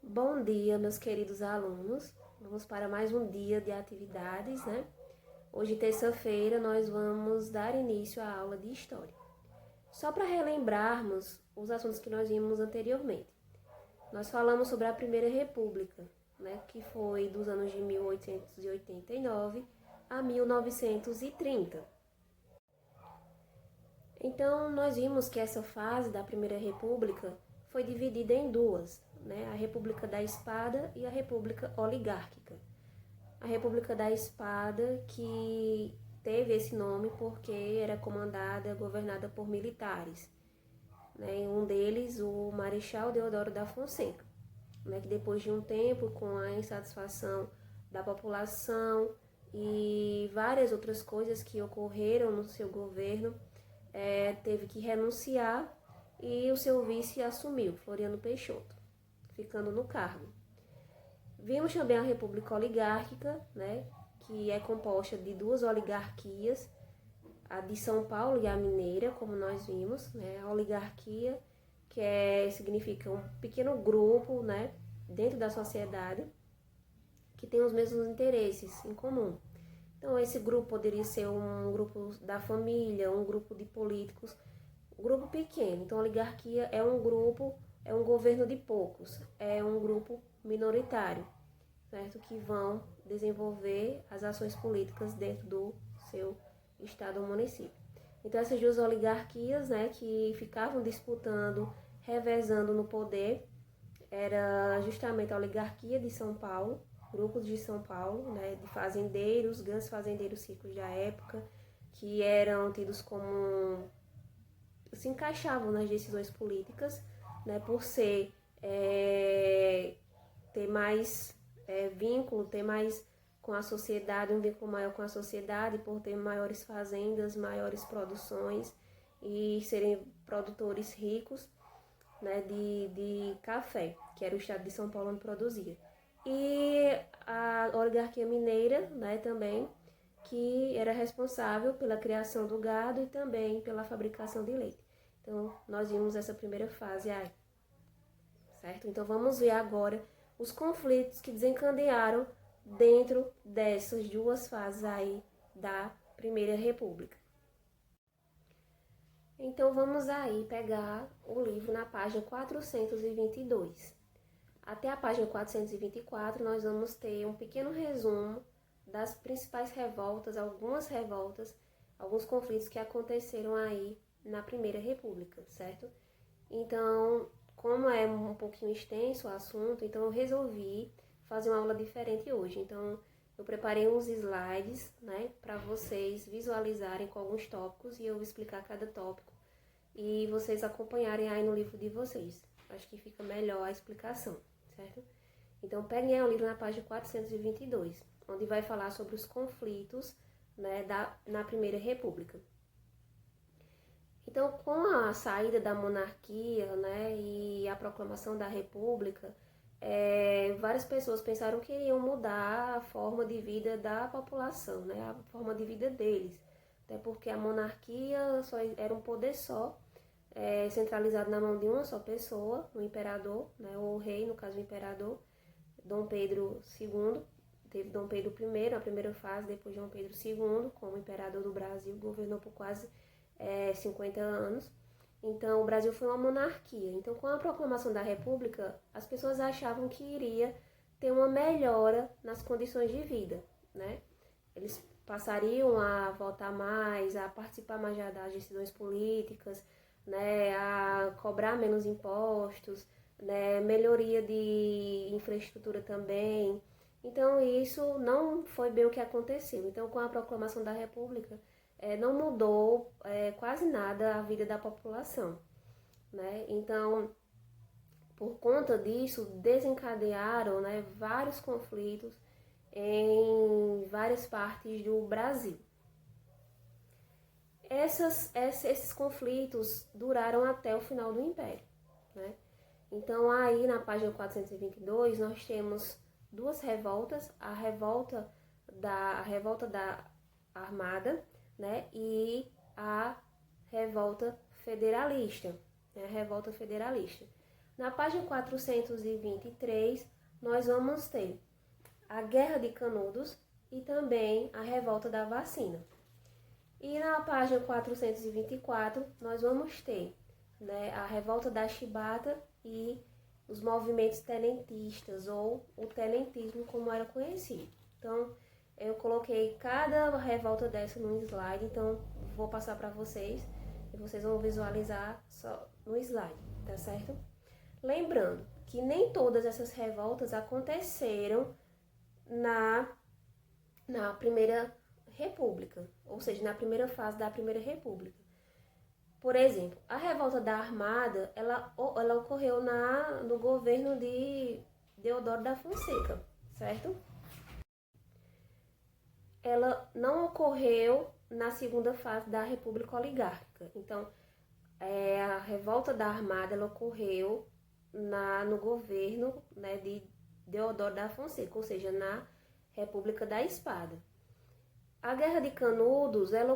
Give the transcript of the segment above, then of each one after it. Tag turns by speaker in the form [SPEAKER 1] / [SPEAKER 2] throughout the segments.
[SPEAKER 1] Bom dia, meus queridos alunos. Vamos para mais um dia de atividades, né? Hoje, terça-feira, nós vamos dar início à aula de História. Só para relembrarmos os assuntos que nós vimos anteriormente. Nós falamos sobre a Primeira República, né? Que foi dos anos de 1889 a 1930. Então, nós vimos que essa fase da Primeira República foi dividida em duas, né? A República da Espada e a República Oligárquica. A República da Espada, que teve esse nome porque era comandada, governada por militares, né? Um deles, o Marechal Deodoro da Fonseca, né? Que depois de um tempo, com a insatisfação da população e várias outras coisas que ocorreram no seu governo, teve que renunciar e o seu vice assumiu, Floriano Peixoto, ficando no cargo. Vimos também a República Oligárquica, né, que é composta de duas oligarquias, a de São Paulo e a mineira, como nós vimos, né, a oligarquia, significa um pequeno grupo, né, dentro da sociedade, que tem os mesmos interesses em comum. Então, esse grupo poderia ser um grupo da família, um grupo de políticos, um grupo pequeno. Então, a oligarquia é um grupo, é um governo de poucos, é um grupo minoritário, certo? Que vão desenvolver as ações políticas dentro do seu estado ou município. Então, essas duas oligarquias, né, que ficavam disputando, revezando no poder, era justamente a oligarquia de São Paulo, grupos de São Paulo, né, de fazendeiros, grandes fazendeiros ricos da época, que eram tidos como se encaixavam nas decisões políticas, né, por ser ter mais vínculo, ter mais com a sociedade, um vínculo maior com a sociedade, por ter maiores fazendas, maiores produções e serem produtores ricos, né, de café, que era o estado de São Paulo onde produzia. E a oligarquia mineira, né, também, que era responsável pela criação do gado e também pela fabricação de leite. Então, nós vimos essa primeira fase aí, certo? Então, vamos ver agora os conflitos que desencadearam dentro dessas duas fases aí da Primeira República. Então, vamos aí pegar o livro na página 422. Até a página 424, nós vamos ter um pequeno resumo das principais revoltas, alguns conflitos que aconteceram aí na Primeira República, certo? Então, como é um pouquinho extenso o assunto, então eu resolvi fazer uma aula diferente hoje. Então, eu preparei uns slides, né, para vocês visualizarem com alguns tópicos e eu vou explicar cada tópico e vocês acompanharem aí no livro de vocês. Acho que fica melhor a explicação, certo? Então, peguem aí o livro na página 422, onde vai falar sobre os conflitos, né, na Primeira República. Então, com a saída da monarquia, né, e a proclamação da República, várias pessoas pensaram que iriam mudar a forma de vida da população, né, a forma de vida deles. Até porque a monarquia só era um poder só, centralizado na mão de uma só pessoa, o imperador, né, ou o rei, no caso o imperador, Dom Pedro II. Teve Dom Pedro I, a primeira fase, depois Dom Pedro II, como imperador do Brasil, governou por quase 50 anos. Então, o Brasil foi uma monarquia. Então, com a proclamação da República, as pessoas achavam que iria ter uma melhora nas condições de vida, né? Eles passariam a votar mais, a participar mais das decisões políticas, né? A cobrar menos impostos, né? Melhoria de infraestrutura também. Então, isso não foi bem o que aconteceu. Então, com a proclamação da República, não mudou quase nada a vida da população, né? Então, por conta disso, desencadearam, né, vários conflitos em várias partes do Brasil. Esses conflitos duraram até o final do Império, né? Então, aí na página 422, nós temos duas revoltas, a revolta da Armada, né, e a revolta federalista, né, a revolta federalista. Na página 423, nós vamos ter a Guerra de Canudos e também a Revolta da Vacina. E na página 424, nós vamos ter, né, a Revolta da Chibata e os movimentos tenentistas, ou o tenentismo como era conhecido. Então, eu coloquei cada revolta dessa no slide, então vou passar para vocês e vocês vão visualizar só no slide, tá certo? Lembrando que nem todas essas revoltas aconteceram na Primeira República, ou seja, na primeira fase da Primeira República. Por exemplo, a Revolta da Armada, ela ocorreu no governo de Deodoro da Fonseca, certo? Ela não ocorreu na segunda fase da República Oligárquica. Então, a Revolta da Armada, ela ocorreu no governo, né, de Deodoro da Fonseca, ou seja, na República da Espada. A Guerra de Canudos, ela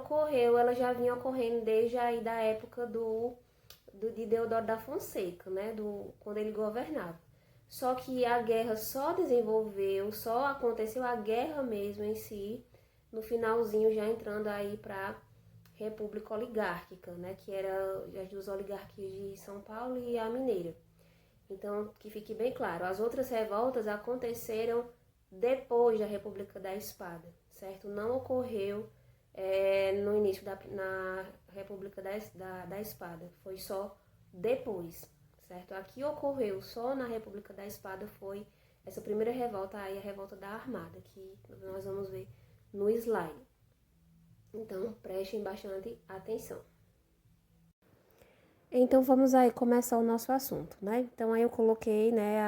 [SPEAKER 1] já vinha ocorrendo desde aí da época de Deodoro da Fonseca, né, quando ele governava. Só que a guerra só aconteceu a guerra mesmo em si, no finalzinho, já entrando aí para República Oligárquica, né, que era as duas oligarquias de São Paulo e a Mineira. Então, que fique bem claro, as outras revoltas aconteceram depois da República da Espada, certo? Não ocorreu no início na República da Espada, foi só depois, certo? Aqui ocorreu só na República da Espada, foi essa primeira revolta aí, a Revolta da Armada, que nós vamos ver no slide. Então, prestem bastante atenção. Então, vamos aí começar o nosso assunto, né? Então, aí eu coloquei, né,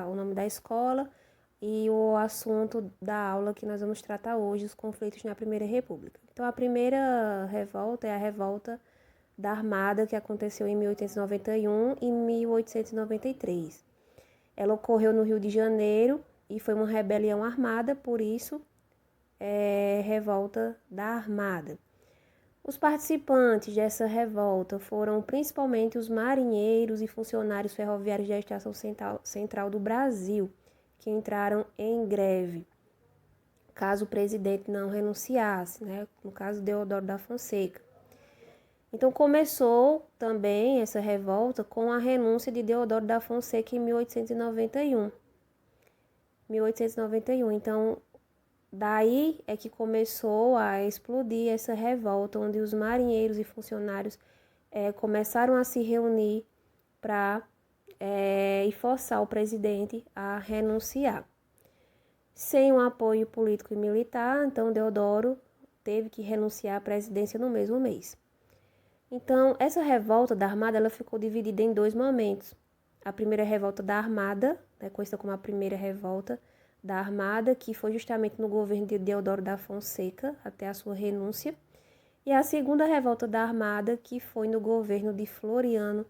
[SPEAKER 1] o nome da escola e o assunto da aula que nós vamos tratar hoje, os conflitos na Primeira República. Então, a primeira revolta é a Revolta da Armada, que aconteceu em 1891 e 1893. Ela ocorreu no Rio de Janeiro e foi uma rebelião armada, por isso Revolta da Armada. Os participantes dessa revolta foram principalmente os marinheiros e funcionários ferroviários da Estação Central do Brasil, que entraram em greve, caso o presidente não renunciasse, né? No caso Deodoro da Fonseca. Então começou também essa revolta com a renúncia de Deodoro da Fonseca em 1891. Então, daí é que começou a explodir essa revolta, onde os marinheiros e funcionários começaram a se reunir para e forçar o presidente a renunciar. Sem o apoio político e militar, então Deodoro teve que renunciar à presidência no mesmo mês. Então, essa revolta da Armada ela ficou dividida em dois momentos. A primeira revolta da Armada, conhecida como a primeira revolta da Armada, que foi justamente no governo de Deodoro da Fonseca, até a sua renúncia, e a segunda revolta da Armada, que foi no governo de Floriano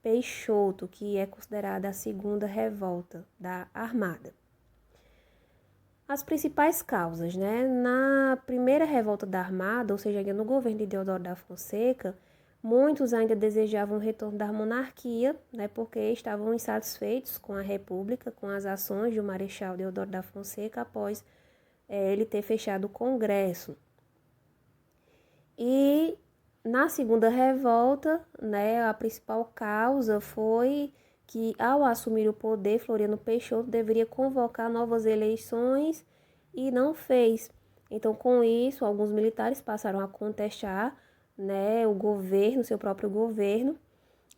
[SPEAKER 1] Peixoto, que é considerada a segunda revolta da Armada. As principais causas, né? Na primeira revolta da Armada, ou seja, no governo de Deodoro da Fonseca, muitos ainda desejavam o retorno da monarquia, né, porque estavam insatisfeitos com a República, com as ações do Marechal Deodoro da Fonseca após ele ter fechado o Congresso. E na segunda revolta, né, a principal causa foi que, ao assumir o poder, Floriano Peixoto deveria convocar novas eleições e não fez. Então, com isso, alguns militares passaram a contestar, né, o governo, seu próprio governo,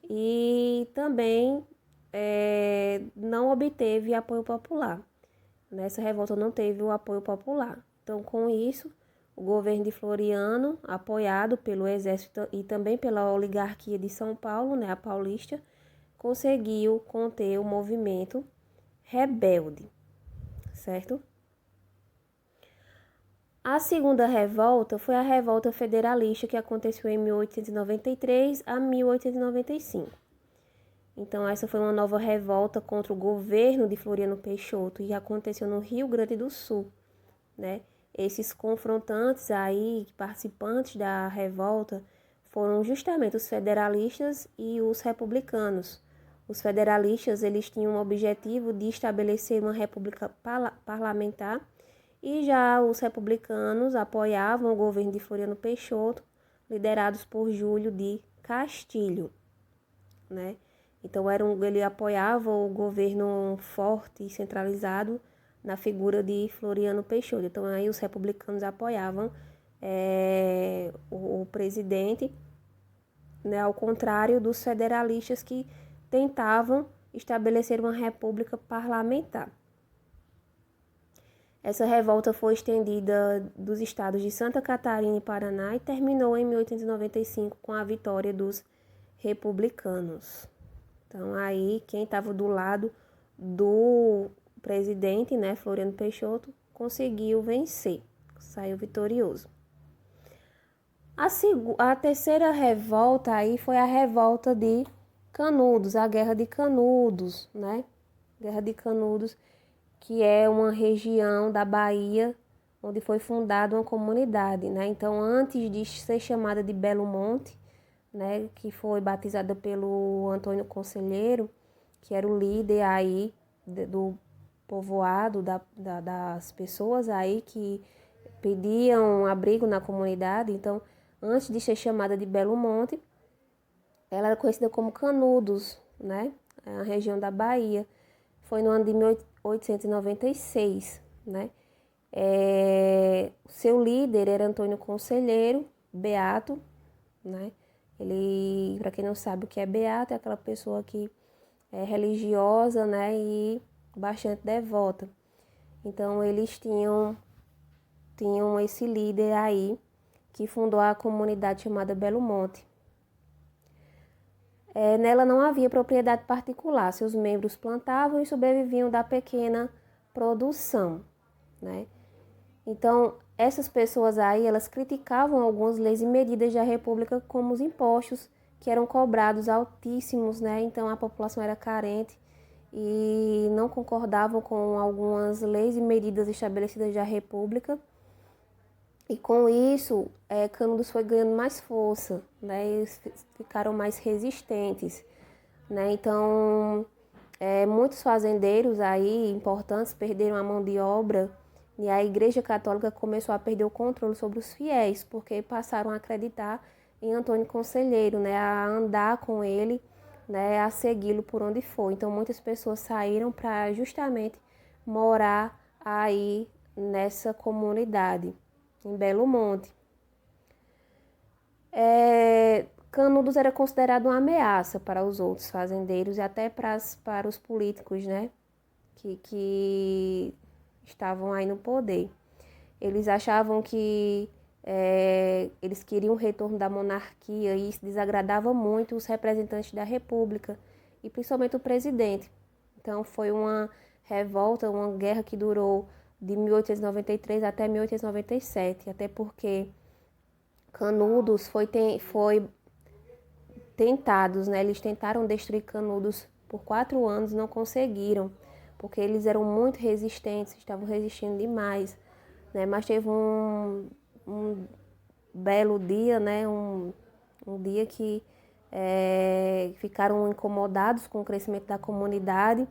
[SPEAKER 1] e também não obteve apoio popular. Nessa revolta não teve o apoio popular. Então, com isso, o governo de Floriano, apoiado pelo exército e também pela oligarquia de São Paulo, né, a paulista, conseguiu conter o movimento rebelde, certo? A segunda revolta foi a Revolta Federalista, que aconteceu em 1893 a 1895. Então, essa foi uma nova revolta contra o governo de Floriano Peixoto e aconteceu no Rio Grande do Sul, né? Esses confrontantes aí, participantes da revolta, foram justamente os federalistas e os republicanos. Os federalistas, eles tinham o objetivo de estabelecer uma república parlamentar, e já os republicanos apoiavam o governo de Floriano Peixoto, liderados por Júlio de Castilho, né? Então ele apoiava o governo forte e centralizado na figura de Floriano Peixoto. Então aí os republicanos apoiavam o presidente, né, ao contrário dos federalistas que tentavam estabelecer uma república parlamentar. Essa revolta foi estendida dos estados de Santa Catarina e Paraná e terminou em 1895 com a vitória dos republicanos. Então aí quem estava do lado do presidente, né, Floriano Peixoto, conseguiu vencer, saiu vitorioso. A terceira revolta aí foi a revolta de Canudos, a Guerra de Canudos, né? Guerra de Canudos, que é uma região da Bahia onde foi fundada uma comunidade, né? Então, antes de ser chamada de Belo Monte, né, que foi batizada pelo Antônio Conselheiro, que era o líder aí do povoado, das pessoas aí que pediam abrigo na comunidade. Então, antes de ser chamada de Belo Monte, ela era conhecida como Canudos, né? A região da Bahia. Foi no ano de 1896, né? Seu líder era Antônio Conselheiro, beato, né? Ele, para quem não sabe o que é beato, é aquela pessoa que é religiosa, né? E bastante devota. Então, eles tinham esse líder aí, que fundou a comunidade chamada Belo Monte. Nela não havia propriedade particular, seus membros plantavam e sobreviviam da pequena produção, né? Então, essas pessoas aí, elas criticavam algumas leis e medidas da República, como os impostos, que eram cobrados altíssimos, né? Então, a população era carente e não concordavam com algumas leis e medidas estabelecidas da República. E com isso, Canudos foi ganhando mais força, né? Eles ficaram mais resistentes, né? Então, muitos fazendeiros aí importantes perderam a mão de obra e a Igreja Católica começou a perder o controle sobre os fiéis, porque passaram a acreditar em Antônio Conselheiro, né? A andar com ele, né? A segui-lo por onde for. Então, muitas pessoas saíram para justamente morar aí nessa comunidade, em Belo Monte. Canudos era considerado uma ameaça para os outros fazendeiros e até para os políticos, né, que estavam aí no poder. Eles achavam que eles queriam o retorno da monarquia e isso desagradava muito os representantes da República e principalmente o presidente. Então foi uma revolta, uma guerra que durou de 1893 até 1897, até porque Canudos foi tentados, né? Eles tentaram destruir Canudos por 4 anos, não conseguiram, porque eles eram muito resistentes, estavam resistindo demais, né? Mas teve um belo dia, né? Um dia que ficaram incomodados com o crescimento da comunidade.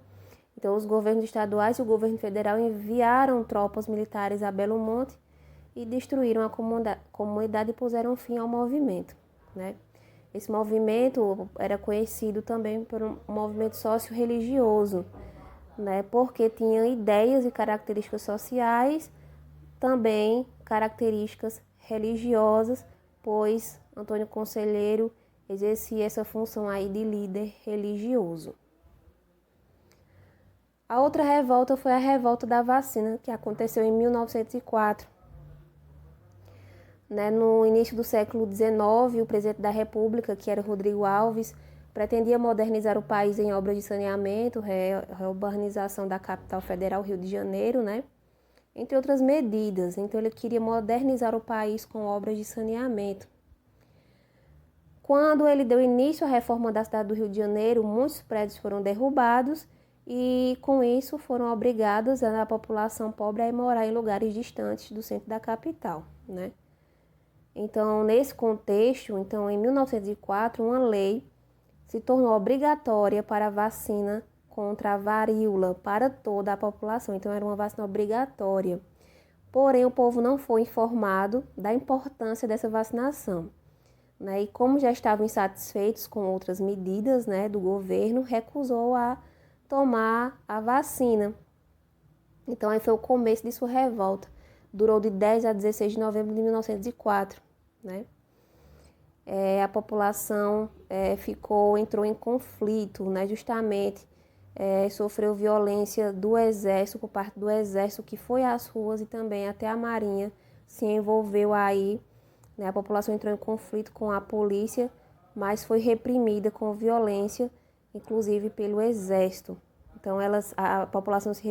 [SPEAKER 1] Então, os governos estaduais e o governo federal enviaram tropas militares a Belo Monte e destruíram a comunidade e puseram fim ao movimento, né? Esse movimento era conhecido também por um movimento socio-religioso, né? Porque tinha ideias e características sociais, também características religiosas, pois Antônio Conselheiro exercia essa função aí de líder religioso. A outra revolta foi a revolta da vacina, que aconteceu em 1904. No início do século XIX, o presidente da República, que era Rodrigo Alves, pretendia modernizar o país em obras de saneamento, reurbanização da capital federal, Rio de Janeiro, né? Entre outras medidas. Então, ele queria modernizar o país com obras de saneamento. Quando ele deu início à reforma da cidade do Rio de Janeiro, muitos prédios foram derrubados e, com isso, foram obrigados a população pobre a morar em lugares distantes do centro da capital, né? Então, nesse contexto, em 1904, uma lei se tornou obrigatória para a vacina contra a varíola para toda a população. Então, era uma vacina obrigatória. Porém, o povo não foi informado da importância dessa vacinação, né? E como já estavam insatisfeitos com outras medidas, né, do governo, recusou a tomar a vacina. Então, aí foi o começo de sua revolta. Durou de 10 a 16 de novembro de 1904, né? A população entrou em conflito, né? Justamente sofreu violência do exército, por parte do exército, que foi às ruas, e também até a marinha se envolveu aí, né? A população entrou em conflito com a polícia, mas foi reprimida com violência, inclusive pelo exército. Então, a população se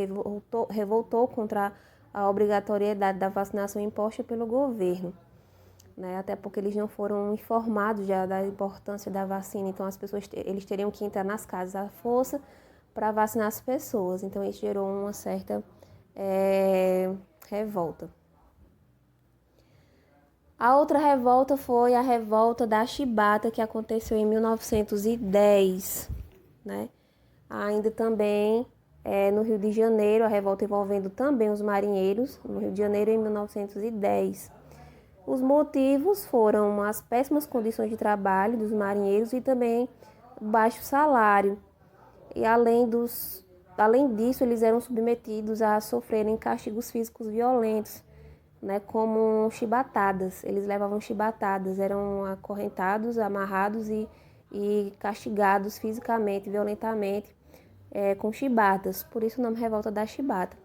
[SPEAKER 1] revoltou contra a obrigatoriedade da vacinação imposta pelo governo, né? Até porque eles não foram informados já da importância da vacina. Então, eles teriam que entrar nas casas à força para vacinar as pessoas. Então, isso gerou uma certa revolta. A outra revolta foi a revolta da Chibata, que aconteceu em 1910, né? Ainda também no Rio de Janeiro, a revolta envolvendo também os marinheiros, no Rio de Janeiro, em 1910. Os motivos foram as péssimas condições de trabalho dos marinheiros e também baixo salário. E além disso, eles eram submetidos a sofrerem castigos físicos violentos, né, como chibatadas. Eles levavam chibatadas, eram acorrentados, amarrados e castigados fisicamente, violentamente, com chibatas. Por isso o nome Revolta da Chibata.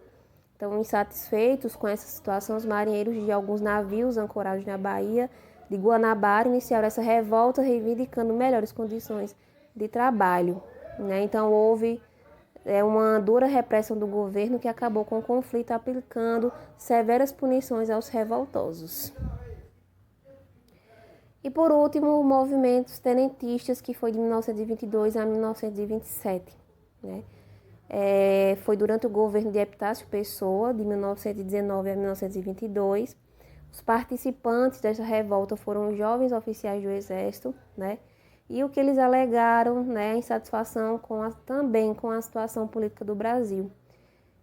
[SPEAKER 1] Então, insatisfeitos com essa situação, os marinheiros de alguns navios ancorados na Baía de Guanabara iniciaram essa revolta, reivindicando melhores condições de trabalho, né? Então, houve uma dura repressão do governo que acabou com o conflito, aplicando severas punições aos revoltosos. E, por último, o movimento tenentistas, que foi de 1922 a 1927, né? Foi durante o governo de Epitácio Pessoa, de 1919 a 1922. Os participantes dessa revolta foram os jovens oficiais do Exército, né? E o que eles alegaram, né, insatisfação também com a situação política do Brasil.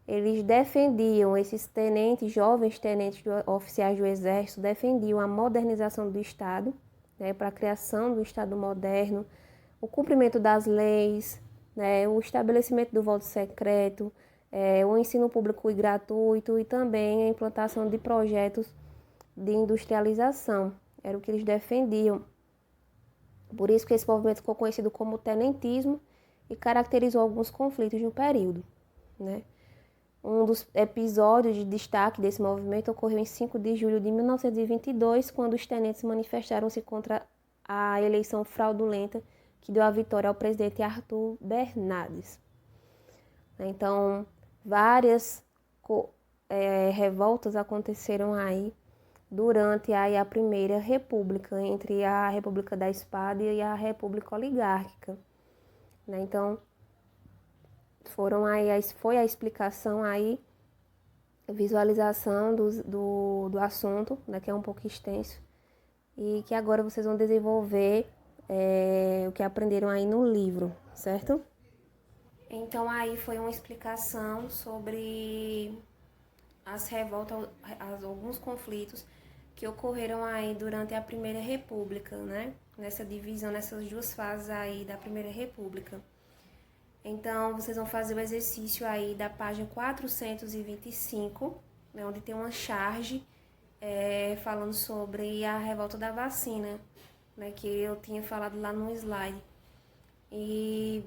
[SPEAKER 1] Eles defendiam, esses tenentes, jovens tenentes oficiais do Exército, defendiam a modernização do Estado, né, para a criação do Estado moderno, o cumprimento das leis, né, o estabelecimento do voto secreto, o ensino público e gratuito e também a implantação de projetos de industrialização. Era o que eles defendiam. Por isso que esse movimento ficou conhecido como tenentismo e caracterizou alguns conflitos no período, né? Um dos episódios de destaque desse movimento ocorreu em 5 de julho de 1922, quando os tenentes manifestaram-se contra a eleição fraudulenta que deu a vitória ao presidente Arthur Bernardes. Então, várias revoltas aconteceram aí durante a Primeira República, entre a República da Espada e a República Oligárquica, né? Então, foi a explicação aí, a visualização do assunto, né, que é um pouco extenso, e que agora vocês vão desenvolver o que aprenderam aí no livro, certo? Então, aí foi uma explicação sobre as revoltas, alguns conflitos que ocorreram aí durante a Primeira República, né? Nessa divisão, nessas duas fases aí da Primeira República. Então, vocês vão fazer o exercício aí da página 425, né, onde tem uma charge falando sobre a revolta da vacina, né, que eu tinha falado lá no slide. E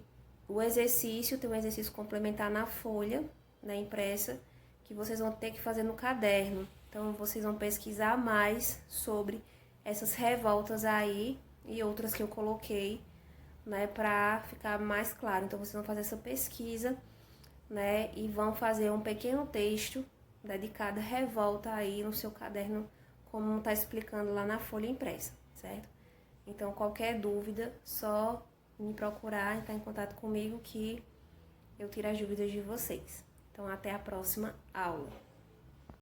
[SPEAKER 1] o exercício, tem um exercício complementar na folha, né, impressa, que vocês vão ter que fazer no caderno. Então, vocês vão pesquisar mais sobre essas revoltas aí e outras que eu coloquei, né, para ficar mais claro. Então, vocês vão fazer essa pesquisa, né, e vão fazer um pequeno texto de cada revolta aí no seu caderno, como está explicando lá na folha impressa, certo? Então, qualquer dúvida, só me procurar e estar em contato comigo que eu tiro as dúvidas de vocês. Então, até a próxima aula.